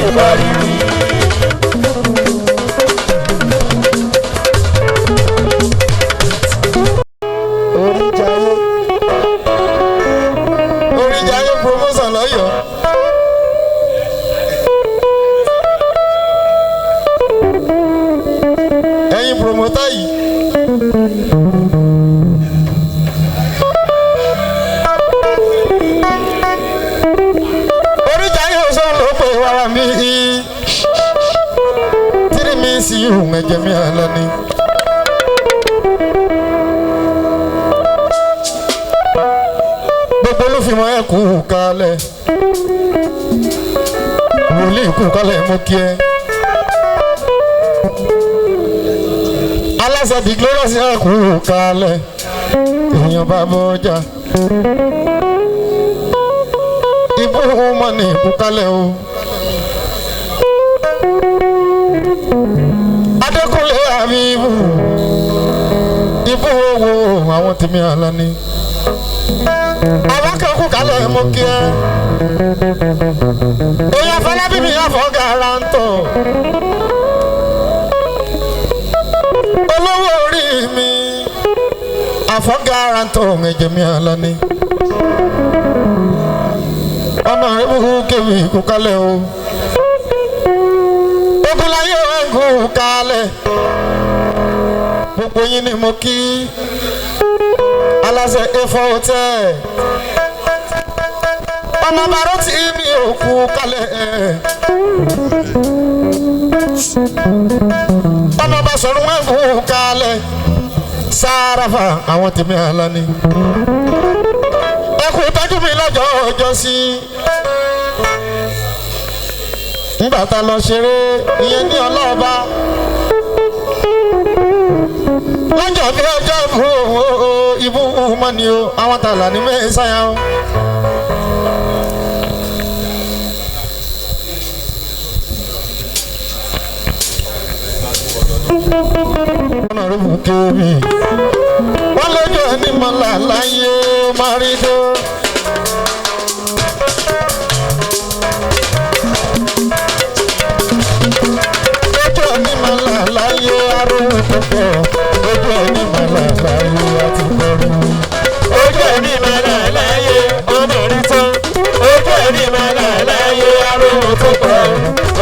ti bọ̀ rírí. Oríjayé promotion lọ́yọ̀ọ́. Ẹ̀yin promoter yìí. Oríjayé ọ̀sán ló pè wá mi. Tírí mi sí ìhùn ẹ̀jẹ̀ mi àlọ́ ni. Gbogbo ló fi mọ ẹ kú kalẹ̀. Wòlíì kú kalẹ̀ mo kí ẹ. Aláṣẹ bí glorious ẹ kú kalẹ̀. Èèyàn bá bọ́jà. Ibú ọmọ ní kú kalẹ̀ o. Adékúnlé Àbíbù. Ibú owó àwọn tèmi àlá ni. Àwọn kan kú kalẹ̀ mo kí ẹ. Èèyàn Fọlábí mi àfọ̀gà rántọ̀. Olówó orí mi àfọ̀gà rántọ̀ ẹ̀jẹ̀ mi àlọ́ ni. Ọmọ rẹ̀ bú kéwì kú kalẹ̀ o. Ogunláyé ẹ̀ kú kalẹ̀. Gbogbo yín ni mo kí. Aláṣẹ Efo Hotel. Ọmọ bàrọ̀ tí mi ò kú kalẹ̀. Ọmọ bá sọ̀rọ̀ wọn kú kalẹ̀. Sáráfà àwọn tèmi àlá ni. Ẹ kú tọ́jú mi lọ́jọ́ ọjọ́ sí. Nígbà tá a lọ ṣeré ìyẹn ní ọlọ́ọ̀bá. Lọ́jọ́ bí ọjọ́ ìbú mọ́ ni o, àwọn tààlà ní mẹ́sàáyà o. Ọ̀nà rẹ̀ mú kéwì. Wọ́n lójú ẹni mọ́lá láyé máa rí tó. Lójú ẹni mọ́lá láyé aróhùn púpọ̀. Lójú ẹni mọ́lá láyé àti kọrí. Ojú ẹni mọ́lá láyé ọmọ rí tán. Ojú ẹni mọ́lá láyé aróhùn tó pọ̀.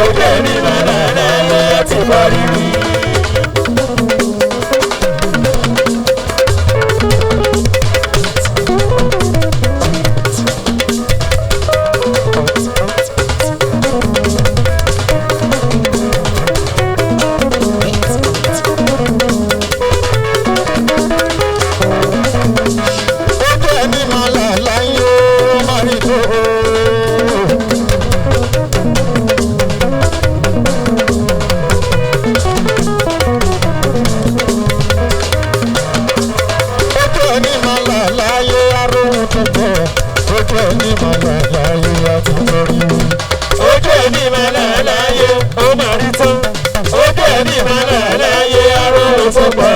Ojú ẹni mọ́lá láyé ti bọ̀ rírí. Ojú ẹni mọ́lá láyé ọmọ rí tán. Ojú ẹni mọ́lá láyé aróhùn tó pọ̀.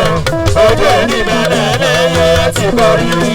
Ojú ẹni mọ́lá láyé ti bọ̀ rírí.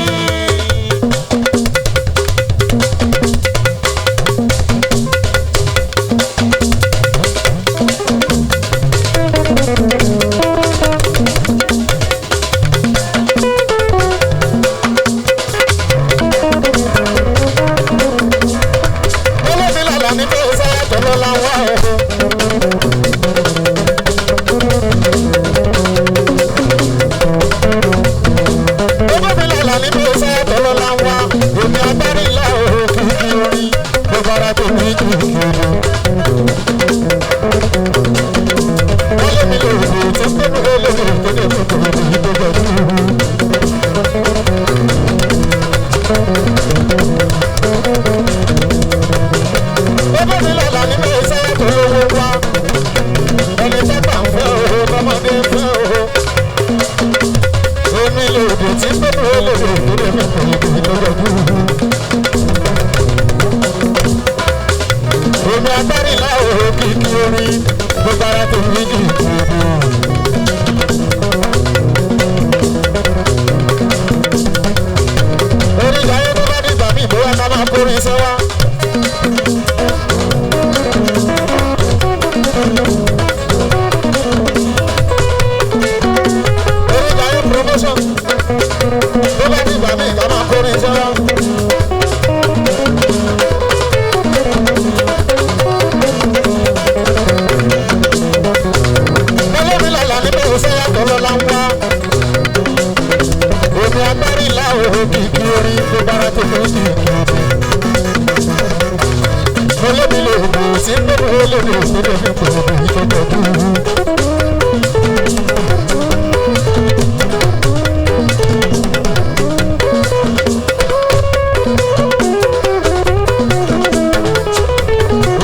tí ń bẹ̀rù olórí òṣèré ní gbogbo ìtọ́jú.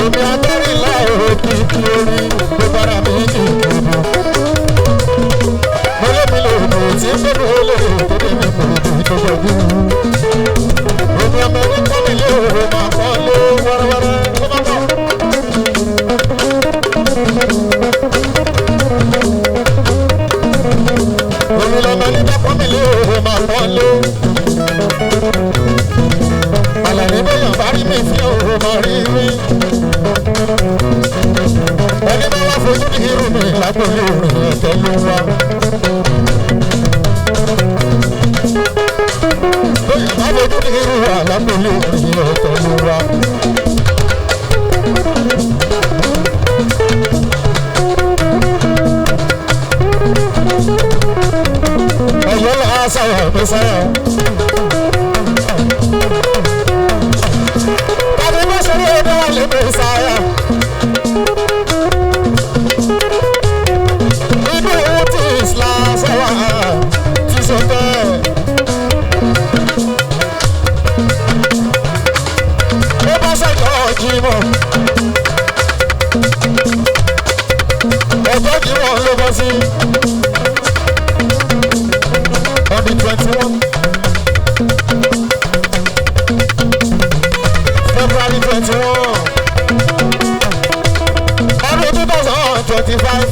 Omi agbárìlá òkè kí orí gbogbo ara mi kì í kébù. Mo lé mi lòdù tí ń bẹ̀rù olórí òṣèré ní gbogbo ìtọ́jú. Omi ọmọ ẹni kọ́ mi lé òru máa kọ́ lé wẹ́rẹ́wẹ́rẹ́ tó bá bọ̀. Omi lọmọ ẹni bá kọ́ mi lé òru máa kọ́ lé. Àlàní bẹ́yàn bá rí mi fi òru máa rí rí. Ẹni bá wá fojú ní irú mi lágbóyè òrìn ẹ̀tẹ́ ló wá. Bẹ́yàn bá fojú ní irú wa lágbóyè òrìn ẹ̀tẹ́ ló wá. Ẹ̀yọ́ lọ́wọ́ sáyà mi sáyà. Tàbí bá ṣe rí ọdún wà lé mi sáyà. Inú ti ìsìlá sáwà ti sọ bẹ́ẹ̀. Ó bá ṣàjọ Jímọ̀. Ọjọ́ Jímọ̀ ló bọ́ sí. On the 21 February 21 ọdún 2025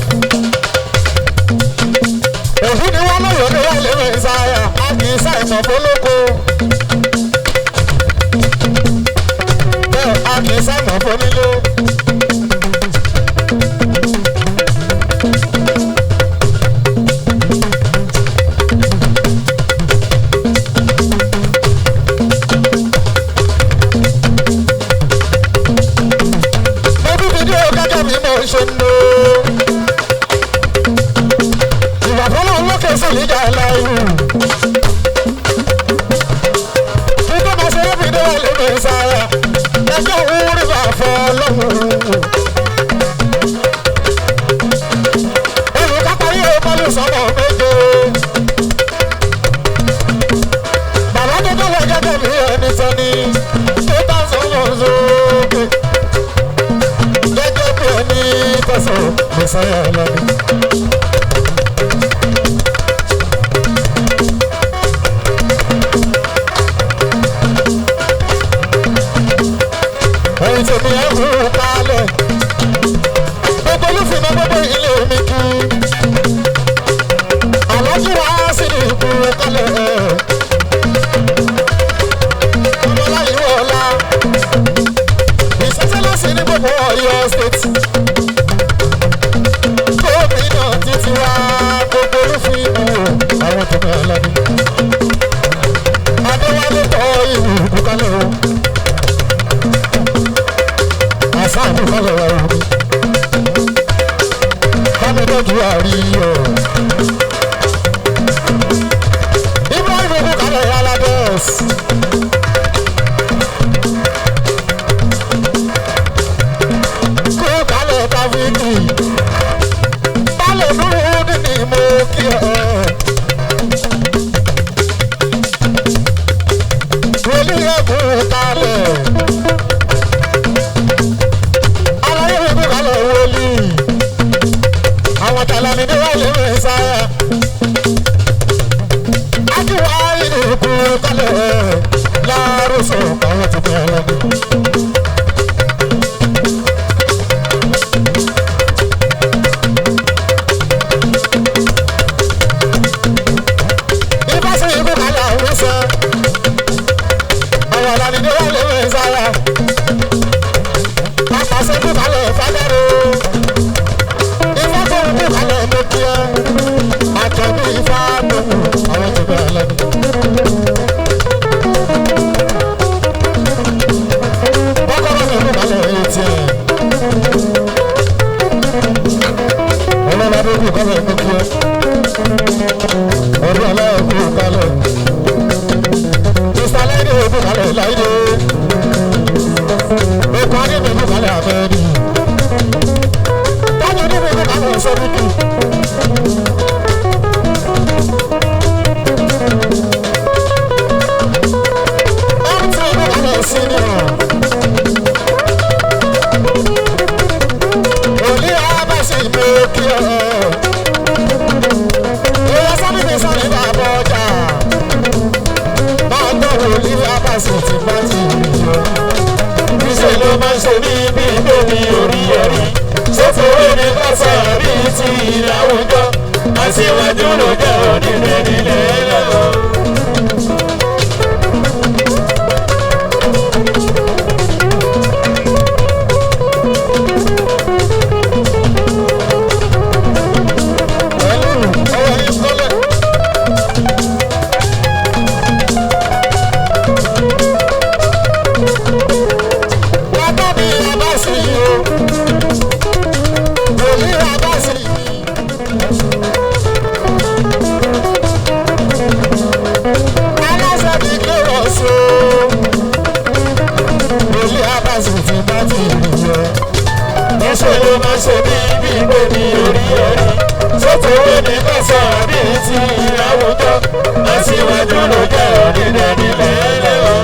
èyí ni wọ́n lóyún ní wọ́n lè rìn sáyà á kì í ṣàìmọ̀ fólókó bẹ́ẹ̀ á kì í ṣàìmọ̀ fónílé. Ìwà fọlọ́ lókè sọ̀lídà láìwù. Kíkọ́ máa ṣe é fìdí wà lórí sára. Ẹjọ́ wúrí bá fọ́ lọ́hùn. Olùkápá yóò kọ́lù sọ́mọ̀ méje. Bàbá tó tó lọ gẹ́gẹ́ bí ẹni sẹ́ni. Tó bá sọ́mọ̀ sókè. Gẹ́gẹ́ bí ẹni tẹ̀sán mẹ́sàáyà lọ́ni. Ẹ̀yin tèmi ẹ̀rù kalẹ̀. Gbogbo olúfin náà gbogbo ilé mi kú. Àlọ́jú wa sì ní ìkú kalẹ̀. Ọmọláyé wọ̀ọ́lá. Ìṣẹ́sẹ́lẹ́sì ní gbogbo Ọ̀yọ́ state. Gómìnà títí wá gbogbo olúfin náà àwọn tèmi ọ̀làní. Adéwálé tọ́ ìlú ìbùkálẹ̀ o. Sáàmù kọ́lọ̀ wà wù mí. Bámidọ́jú àríyọ̀. Ibrahim Ogunkalẹ̀ Alades. Kókalẹ̀ Tàfíìkì. Bálẹ̀ dúró nínú mo kí ẹ. Wòlíì ẹ̀kún kalẹ̀. Àwọn tàlàmì ní wàá lè rìn sáyà. Ájúwá ìlú kú kálẹ̀ lárúsọ àwọn tó bẹ̀rẹ̀ lọ́dún. Ìbáṣe ìlú kálẹ̀ àwọn sọ. Àwọn tàlàmì ní wàá lè rìn sáyà. Àpàṣẹ ìlú kálẹ̀ fádàrú. Ìfọ̀kànlẹ̀ ló kí ẹ, àjọ̀bí ifá gbogbo àwọn tó bẹ̀rẹ̀ lẹ́nu. Bọ́kọ́rọ́ mi ló balẹ̀ etí ẹ̀. Ọlọ́lá ló kú kọ́lẹ̀ ló kí ẹ. Ọdún aláìkú kalẹ̀. Mr. Láìdé òkú kalẹ̀ láìdé. Èkó adé mi kú kalẹ̀ abẹ́rẹ́. sọ́dúnkì. Ohun tí ó bá lọ sí ni ọ̀. Òní abáṣe ìgbé kí ọ. Ìyá sábìbí sáré bàbá ọjà. Máa gbọ́ òní abáṣe ti bá ti rí ọ. Níṣẹ́ ló máa ń ṣe mí bí bébí orí ẹ̀rí. Sọ́fọ̀wé ní kásá bí ti ìlàwùjọ. Aṣíwájú ló jẹ́ onílẹ̀ nílẹ̀ lọ́wọ́. Níṣẹ́ ló máa ń ṣe mí bí bébí orí ẹ̀rí. Sọ́fọ̀wé ní kásá bí ti ìlàwùjọ. Aṣíwájú ló jẹ́ onílẹ̀ nílẹ̀ lọ́wọ́.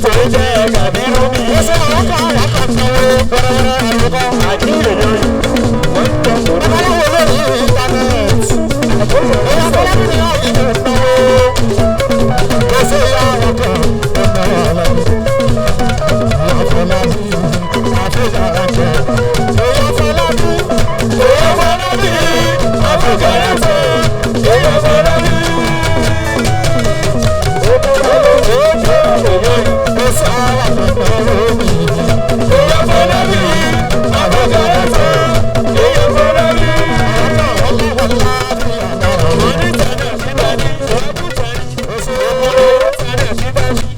tó jẹ́ kàbírú mi. ó ṣe àwọn kan àwọn kan tó wẹ́rẹ́wẹ́rẹ́ àlùkò. àdúrà lórí wọ́n ń tọ́ sọ̀rọ̀. babaláwo lórí íńtánẹ́ẹ̀tì. èèyàn tó lẹ́nu ní ọ̀gbìn tó náwó. ó ṣe ìyá àwọn kan tó náwó ọ̀lẹ́ni. àfọlábí àfẹ́jà ẹ̀jẹ̀. èèyàn fọlábí. èèyàn fọlábí àfẹ́jà ẹ̀jẹ̀. èèyàn fọlábí. ó ṣe àwọn kan tó lórí. èèyàn fọlábí àfẹ́jà ẹ̀jẹ̀. èèyàn fọlábí. onítànà síta ní ìṣòwò tànà síta ní.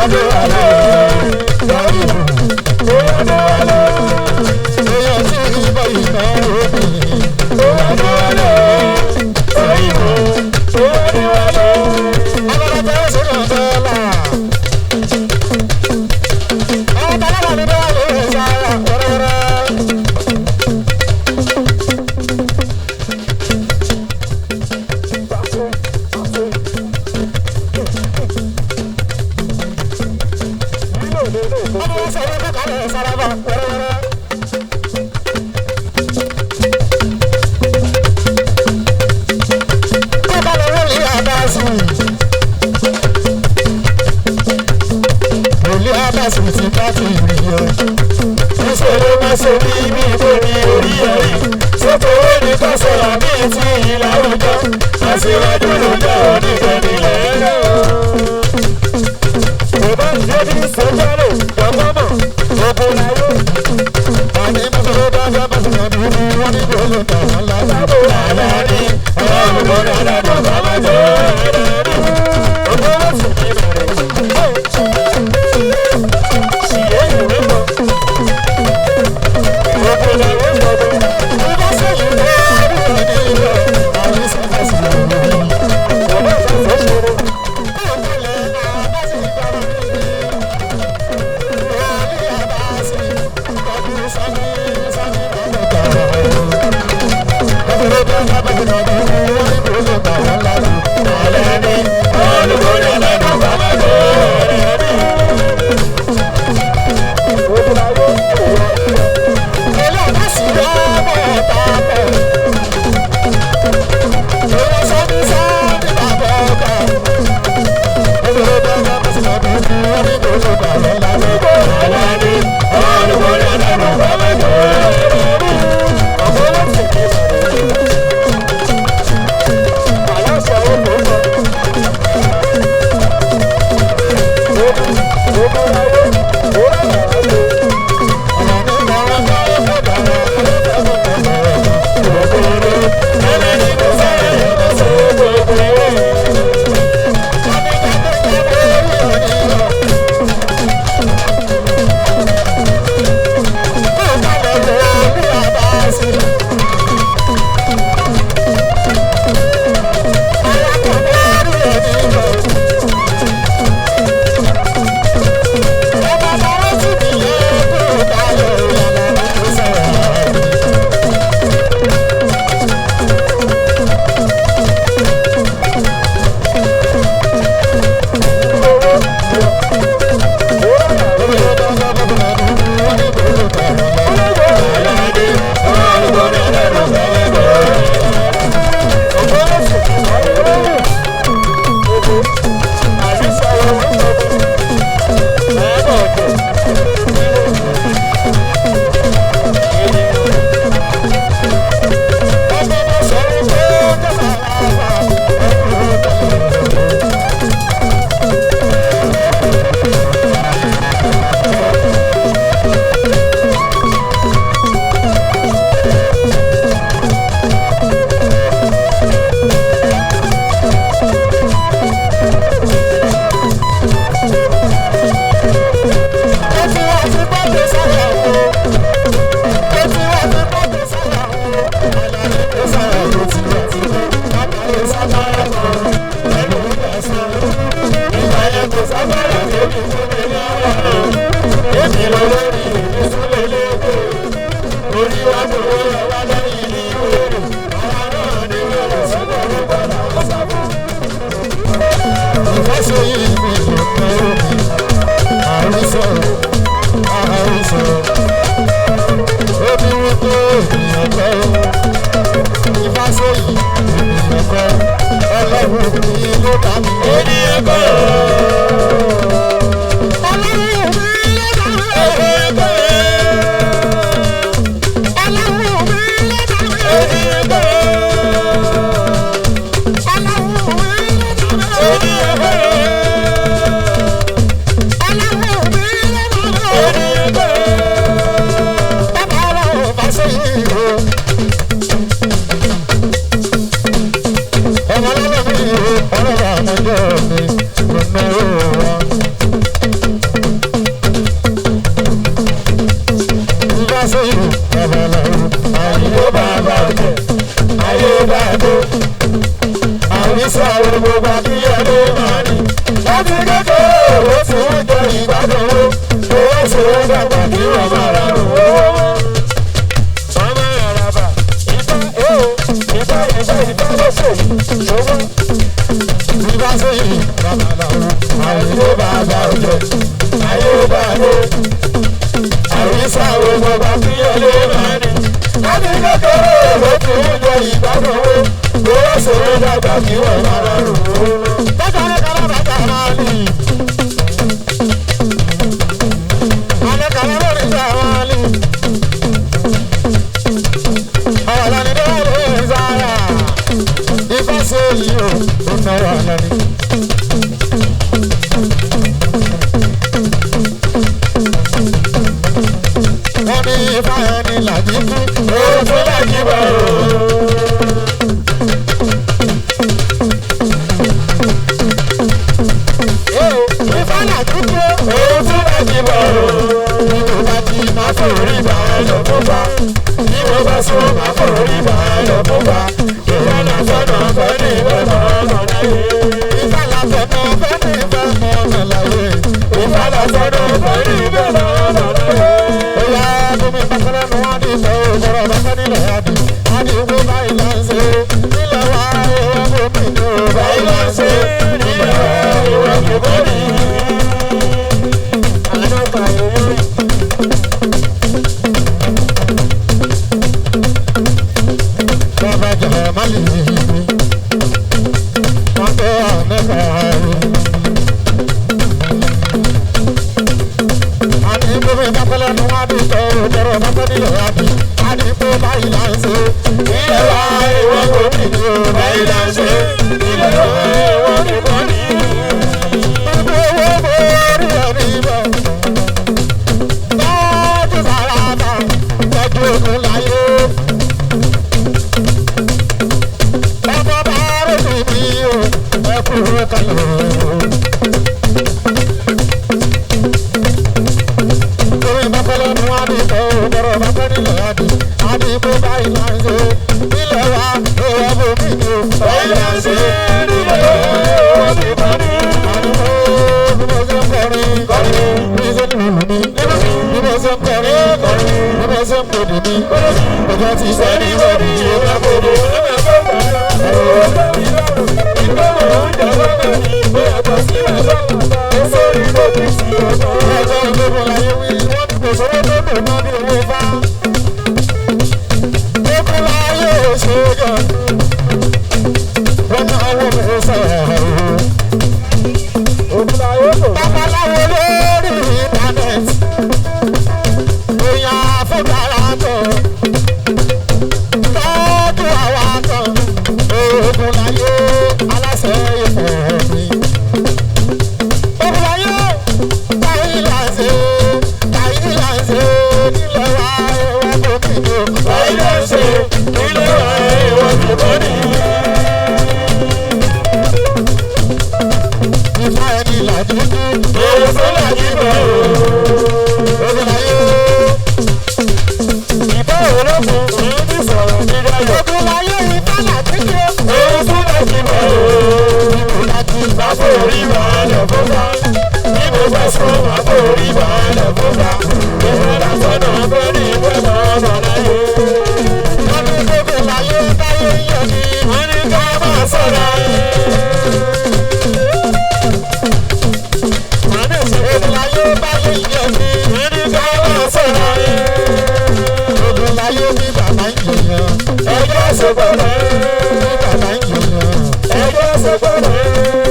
Thank you. ọmọ sọ̀rọ̀ kọ́kàlẹ̀ Sàràfà wẹ́rẹ́wẹ́rẹ́. kọ́kàlẹ̀ wọlé àbáṣe. wọlé àbáṣe ti bá ti rí yọ. ìṣòro máa ṣe bí ibi tó ní orí ẹ̀rí. sọ́kò owó ní kọ́sọ̀rọ̀ bí ti ìlà òjò. aṣíwájú ló jẹ́ oníṣẹ́ni lẹ́rẹ́ o. bàbá ìjẹ́bí sọ́jọ́rò jọ̀gbọ́mọ̀ ogun láyé. àní mọ́tò bá bá bá ti yàn dúró wọ́n ní kò lè tà wọ́n lábẹ́. àlàní ọlọ́run kò ní ọ̀dàdọ̀ bàbá tó ẹ̀rẹ́ rí. ọgbọ́n wọ́n sì ní bẹ̀rẹ̀. ṣìyẹ́ ìwé mọ́. ogun láyé gbọ́dọ̀. ìbá sẹ́yìn ló rí ìdílé àwọn ìṣẹ̀lẹ̀ sí i. bàbá ìfẹ́ ṣòro. Ayé bá dé. Àyíṣà wo bàbá fi ẹlé máa ní. Láti kékeré ló ti ń jẹ ìgbádùn owó. Owó ṣòro dàgbà kí wọ́n máa rọrùn owó. Bákan náà bàtà máa ní. Alẹ́ kan lórí ìjà máa ní. Ọ̀la ni dé lè sára. Ifá ṣe yìí o, ó náwó àlá ni. Wọ́n ní ifá ẹni làjí kú. Owó tó lájí bọ̀ ọ́. Ifá làjí kú. Owó tó lájí bọ̀ ọ́. Ní mo bá ti máa fò rí bá ẹ lọ fún bá. Bí mo bá sọ máa kọ̀ orí bá ẹ lọ fún bá. Ìyáná sọ́nà fẹ́ ní ìfẹ́ mọ́ ọ̀nà láyé. Ifá làfẹ̀mọ́ fẹ́ ní ìfẹ́ mọ́ ọ̀nà láyé. Ìfàlà sọ́nà fẹ́ ní ìfẹ́ mọ́ ọ̀nà láyé. Oya gómìn bàkẹ́rẹ́ nu wá ní ìfẹ́ òjòrò bàkẹ́ nílẹ̀ adì. Adì ìwé báyìí là ń ṣe. Nílẹ̀ wá ìwé gómìn ní o báyìí là ń ṣe. Nílẹ̀ wá ìwé gómìn ní. Àlọ́kà ìwé. Bàbá jẹ̀rẹ̀ má lè rí i. Wọ́n gbé ọ̀nẹ́kà rẹ̀. Adì gómìn bàkẹ́rẹ́ nu wá ní ìfẹ́ òjòrò bàkẹ́ nílẹ̀ adì. Adì ìwé báyìí là ń ṣe. Nílẹ̀ wá ìwé gómìn ní o báyìí là ń ṣe. Nílẹ̀ wá ìwé gómìn ní. Owó borí ẹni bẹ̀. Lọ́dún sára náà, lọ́dún ogun láyé. Ọmọ bá rògbò mi o, ẹ kúrò kalẹ̀ o. Torí bàkẹ́lẹ́ ni wọ́n á di ìtọ́ òbọ̀rọ̀ bàkẹ́ nílẹ̀ àdì. Àdì kó báyìí là ń ṣe. Nílẹ̀ wa, owó bomi ni o. Báyìí là ń ṣe. Nílẹ̀ wá ìwé gómìn ní. Àdìmọ́ bí mo ṣe ń kọrin, bí mo ṣe ń lùlù mi, bí mo ṣe ń kọrin, bí mo ṣe ń pèdè mi. Ọjọ́ ti ṣe ní ìwọ́dì yìí ó bá kóde. Ẹjọ́ ìgbébọn láyé wí, wọ́n ti kò sọ́wọ́ tó dùn náà bí owó bá. Gbogbo láyé ò ṣe é jọ. Wọ́n náà wọ́n mi ó sọ̀rọ̀ o. Babaláwo lórí íńtánẹ́ẹ̀tì. Èèyàn àfọ̀dára tọ̀. Tọ́jú àwa tọ̀. Oògùn láyé aláṣẹ ìfọ̀ mi. Oògùn láyé báyìí là ń ṣe. Báyìí là ń ṣe. Nílẹ̀ wa ẹ̀wọ̀n tó kìíní o. Báyìí là ń ṣe. Nílẹ̀ wá ìwé gómìn ní. Ifá ẹni làjú kú. Owó tó lájí bọ̀ ọ́. Oògùn láyé. Ìfẹ́ òrókùn òun ti sọ̀rọ̀ nígbà yọ̀. Oògùn láyé ifá làjú kú. Owó tó lájí bọ̀ ọ́. Máa kọ̀ orí bá ẹ lọ fún bá. Bí mo bá sọ máa kọ̀ orí bá ẹ lọ fún bá. Ìfàlà sọ́nà fẹ́ ní ìfẹ́ mọ́ ọ̀nà láyé. Wọ́n ní gbogbo láyé báyé yẹ̀ mí. Wọ́n ní ká máa sọ̀rọ̀. Oògùn láyé báyé yẹ̀ mí. Wọ́n ní ká máa sọ̀rọ̀. Oògùn láyé bí bàbá ń jẹyàn. Ẹjọ́ ṣègbọ́dọ̀. Bí bàbá ń jẹyàn. Ẹjọ́ ṣègbọ́dọ̀.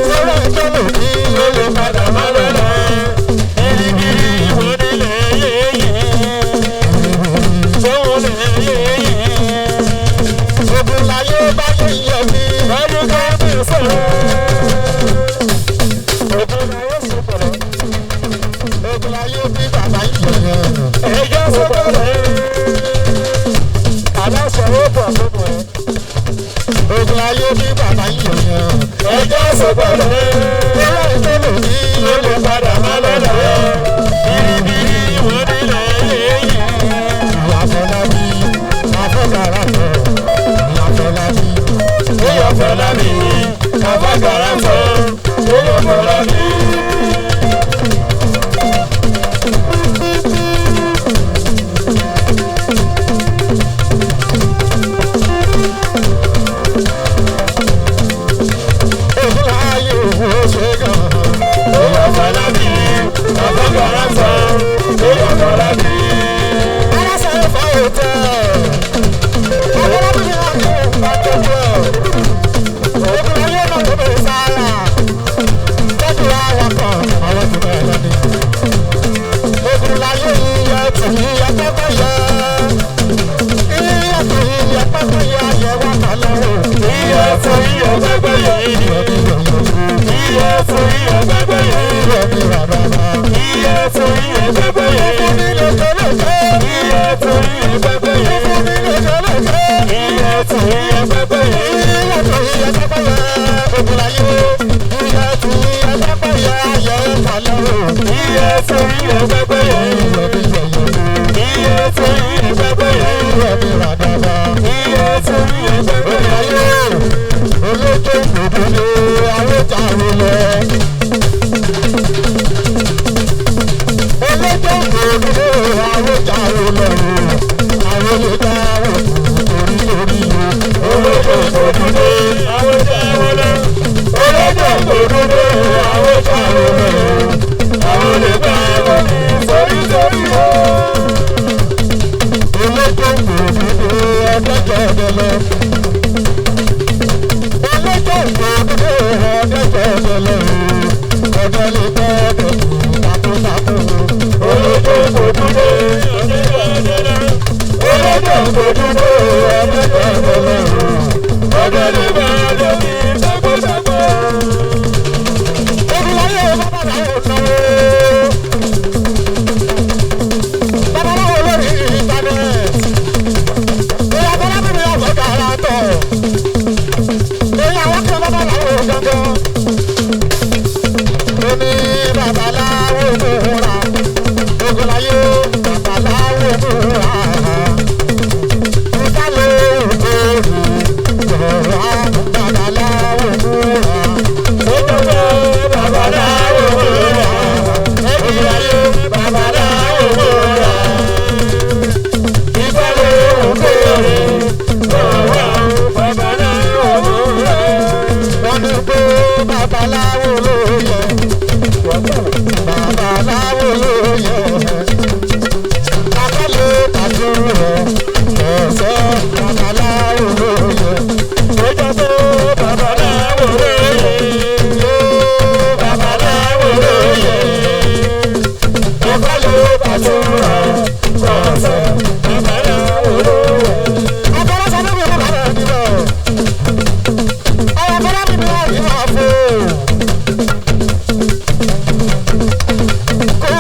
Sọ́rọ́ ẹjọ́ lò ní Ó lè padà má lọ́la. Girigiri ìwọ nílẹ̀ yéyé. Sóhun lẹ̀ yéyé. oògùn láyé báyé yẹ̀ mí. Wọ́n ní ká máa sọ̀rọ̀. Ògùn láyé ṣègbọ́dọ̀. Oògùn láyé bí bàbá ń jẹyàn. Ẹjọ́ ṣègbọ́dọ̀. Aláṣẹ ó bọ̀ sóko ẹ̀. Oògùn láyé bí bàbá ń jẹyàn. Ẹjọ́ ṣègbọ́dọ̀. Sọ́rọ́ ẹjọ́ lò ní Ó lè padà má lọ́la. Girigiri ìwọ nílẹ̀ yéyé. Àfọlábí, àfọ̀gàrà tọ̀. Àfọlábí, Oyè fọlá mi ní àfàgàrà sọ. Oyè fọlá mi. oògùn láyé òwò torí ẹgbẹ́gbẹ́ yẹn. Iye torí ẹgbẹ́gbẹ́ yẹn. Iye torí ẹgbẹ́gbẹ́ yẹn. Olójó òdòdó àwòjáwò lọ. Olójó òdòdó àwòjáwò lọ. Àwọn olùdáwò torí lórí o. Olójó òdòdó àwòjáwò lọ. Olójó òdòdó àwòjáwò lọ. Àwọn olùdáwò torí lórí o. Olójó òdòdó ọ̀dẹ́jọ́ lọ. Go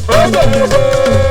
Oh,